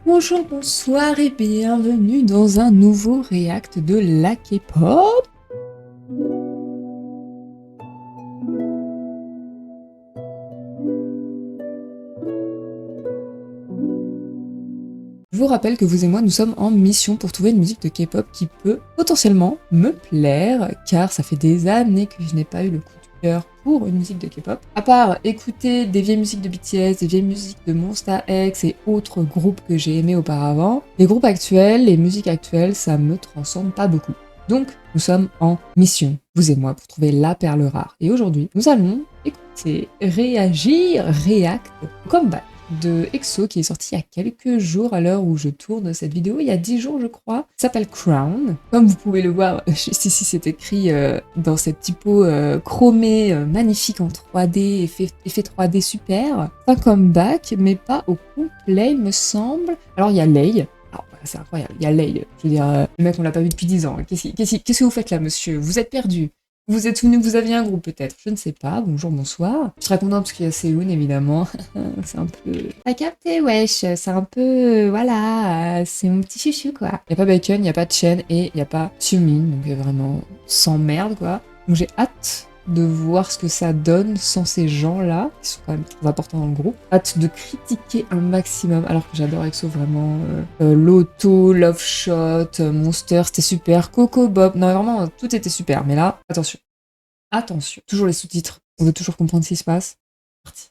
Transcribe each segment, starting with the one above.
Bonjour, bonsoir et bienvenue dans un nouveau react de la K-pop. Je vous rappelle que vous et moi, nous sommes en mission pour trouver une musique de K-pop qui peut potentiellement me plaire, car ça fait des années que je n'ai pas eu le coup de cœur pour une musique de K-pop. À part écouter des vieilles musiques de BTS, des vieilles musiques de Monsta X et autres groupes que j'ai aimés auparavant, les groupes actuels, les musiques actuelles, ça me transcende pas beaucoup. Donc, nous sommes en mission, vous et moi, pour trouver la perle rare. Et aujourd'hui, nous allons écouter, réagir, react, comeback de EXO qui est sorti il y a quelques jours à l'heure où je tourne cette vidéo, il y a 10 jours je crois, s'appelle Crown. Comme vous pouvez le voir, juste ici c'est écrit dans cette typo chromée magnifique en 3D, effet 3D super. Un comeback, mais pas au complet il me semble. Alors il y a Lay. C'est incroyable, il y a Lay. Je veux dire, le mec on l'a pas vu depuis 10 ans. Qu'est-ce que vous faites là monsieur? Vous êtes perdu. Vous êtes souvenu que vous aviez un groupe peut-être, je ne sais pas, bonjour, bonsoir. Je serais contente parce qu'il y a Sehun évidemment, c'est un peu... T'as capté, wesh, c'est un peu... voilà, c'est mon petit chouchou quoi. Il n'y a pas Bacon, il n'y a pas Chen et il n'y a pas Sumin, donc vraiment sans merde quoi. Donc j'ai hâte de voir ce que ça donne sans ces gens-là, qui sont quand même très importants dans le groupe. Hâte de critiquer un maximum, alors que j'adore EXO vraiment. Lotto, Love Shot, Monster, c'était super. Coco Bob, non vraiment, tout était super. Mais là, attention. Attention. Toujours les sous-titres, on veut toujours comprendre ce qui se passe. Parti.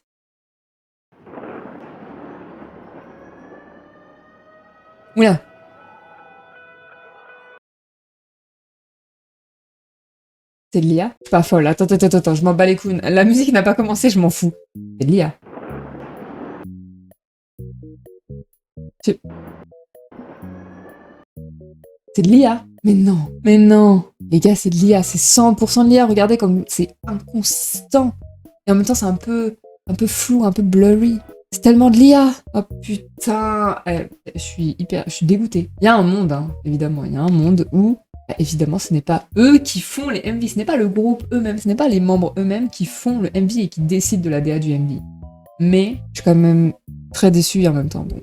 Oula. C'est de l'IA? Je suis pas folle, attends, je m'en bats les couilles. La musique n'a pas commencé, je m'en fous. C'est de l'IA. C'est de l'IA. Mais non. Les gars, c'est de l'IA, c'est 100% de l'IA. Regardez comme c'est inconsistant. Et en même temps, c'est un peu flou, un peu blurry. C'est tellement de l'IA. Oh putain. Je suis dégoûtée. Il y a un monde, hein, évidemment. Il y a un monde où, évidemment, ce n'est pas eux qui font les MV. Ce n'est pas le groupe eux-mêmes. Ce n'est pas les membres eux-mêmes qui font le MV et qui décident de la DA du MV. Mais je suis quand même très déçue en même temps. Donc.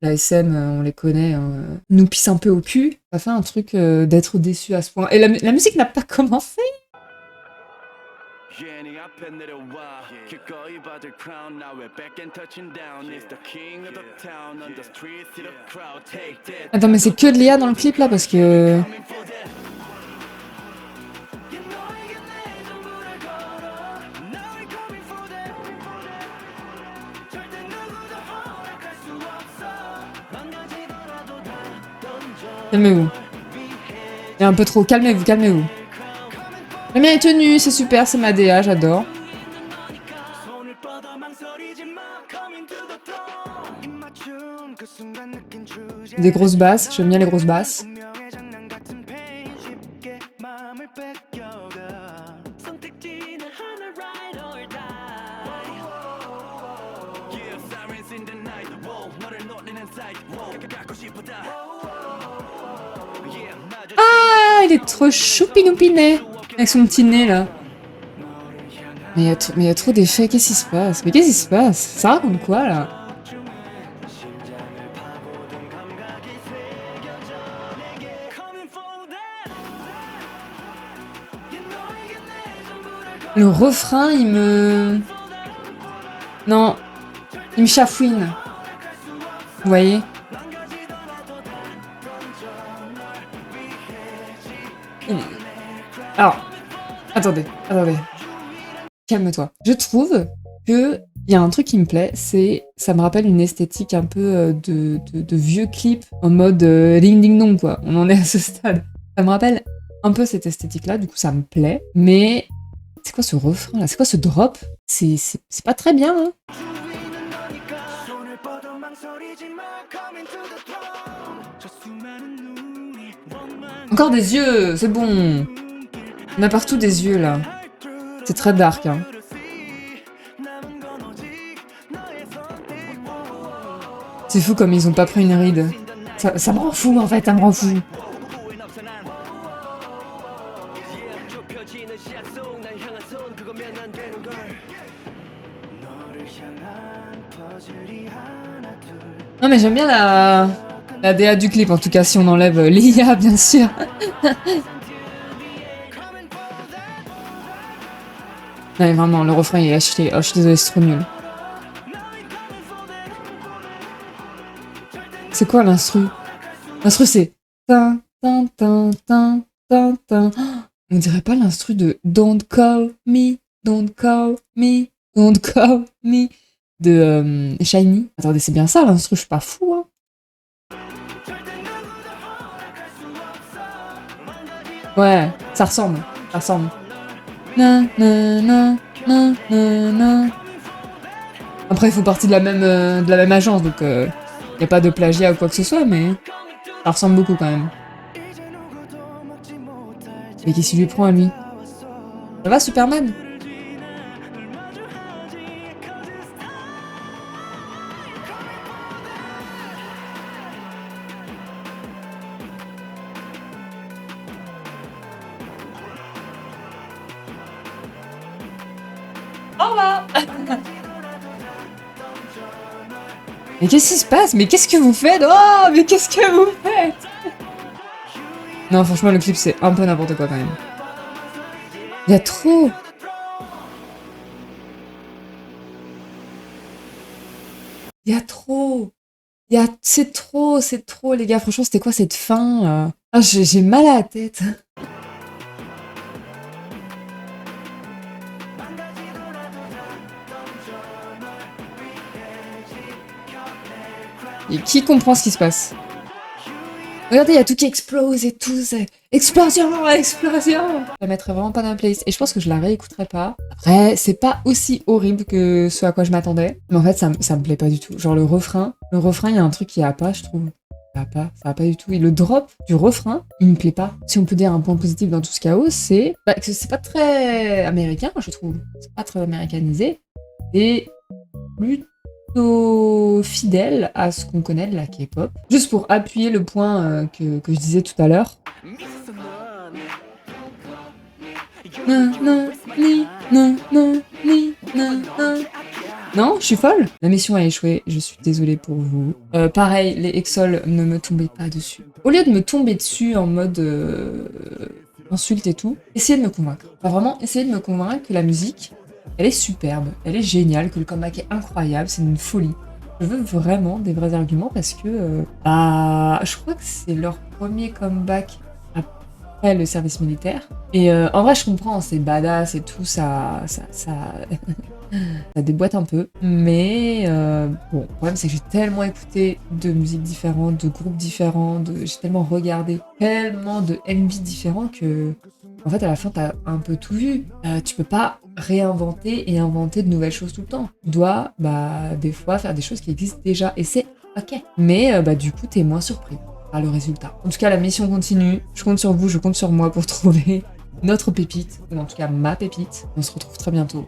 La SM, on les connaît, hein, nous pisse un peu au cul. Ça fait un truc d'être déçu à ce point. Et la musique n'a pas commencé. Attends, mais c'est que de l'IA dans le clip là parce que... Calmez-vous. Il y a un peu trop. Calmez-vous. La mienne est tenue, c'est super, c'est ma DA, j'adore. Des grosses basses, j'aime bien les grosses basses. Ah, il est trop choupinoupinet avec son petit nez là. Mais il y a trop d'effets, qu'est-ce qui se passe? Mais qu'est-ce qui se passe? Ça raconte quoi là? Le refrain, il me... Non, il me chafouine. Vous voyez? Alors, attendez. Calme-toi. Je trouve que il y a un truc qui me plaît, c'est ça me rappelle une esthétique un peu de vieux clips en mode ding ding dong quoi. On en est à ce stade. Ça me rappelle un peu cette esthétique-là, du coup ça me plaît. Mais c'est quoi ce refrain là? C'est quoi ce drop? C'est pas très bien, hein? Encore des yeux, c'est bon. On a partout des yeux là. C'est très dark, hein. C'est fou comme ils ont pas pris une ride. Ça me rend fou en fait, ça me rend fou. Non mais j'aime bien la DA du clip, en tout cas, si on enlève l'IA, bien sûr. Non, mais vraiment, le refrain il est acheté. Oh, je suis désolée, c'est trop nul. C'est quoi l'instru? L'instru, c'est... tin, tin, tin, tin, tin, tin. On dirait pas l'instru de Don't Call Me, Don't Call Me, Don't Call Me de Shiny. Attendez, c'est bien ça l'instru, je suis pas fou, hein. Ouais, ça ressemble, ça ressemble. Na, na, na, na, na, na. Après, ils font partie de la même agence, donc y a pas de plagiat ou quoi que ce soit, mais ça ressemble beaucoup quand même. Mais qu'est-ce qu'il lui prend à lui? Ça va, Superman? Au revoir. Mais qu'est-ce qui se passe? Mais qu'est-ce que vous faites? Oh, mais qu'est-ce que vous faites? Non, franchement, le clip, c'est un peu n'importe quoi, quand même. Il y a trop... Il y a trop... C'est trop, les gars. Franchement, c'était quoi cette fin? Ah, j'ai mal à la tête. Et qui comprend ce qui se passe? Regardez, il y a tout qui explose et tout, c'est... Explosion, explosion! Je la mettrais vraiment pas dans la playlist, et je pense que je la réécouterai pas. Après, c'est pas aussi horrible que ce à quoi je m'attendais, mais en fait, ça me plaît pas du tout. Genre le refrain, il y a un truc qui a pas, je trouve. Ça va pas du tout. Et le drop du refrain, il me plaît pas. Si on peut dire un point positif dans tout ce chaos, c'est que c'est pas très américain, je trouve. C'est pas très américanisé. Et plutôt fidèle à ce qu'on connaît de la K-pop. Juste pour appuyer le point que je disais tout à l'heure. Non, je suis folle. La mission a échoué, je suis désolée pour vous. Pareil, les Exol, ne me tombez pas dessus. Au lieu de me tomber dessus en mode insulte et tout, essayez de me convaincre. Enfin vraiment, essayez de me convaincre que la musique, elle est superbe, elle est géniale, que le comeback est incroyable, c'est une folie. Je veux vraiment des vrais arguments parce que je crois que c'est leur premier comeback après le service militaire. Et en vrai, je comprends, c'est badass et tout, ça déboîte un peu. Mais bon, le problème, c'est que j'ai tellement écouté de musiques différentes, de groupes différents, j'ai tellement regardé tellement de MV différents que, en fait, à la fin, t'as un peu tout vu. Tu peux pas réinventer et inventer de nouvelles choses tout le temps. Tu dois, des fois, faire des choses qui existent déjà. Et c'est ok. Mais du coup, t'es moins surpris par le résultat. En tout cas, la mission continue. Je compte sur vous, je compte sur moi pour trouver notre pépite, ou en tout cas ma pépite. On se retrouve très bientôt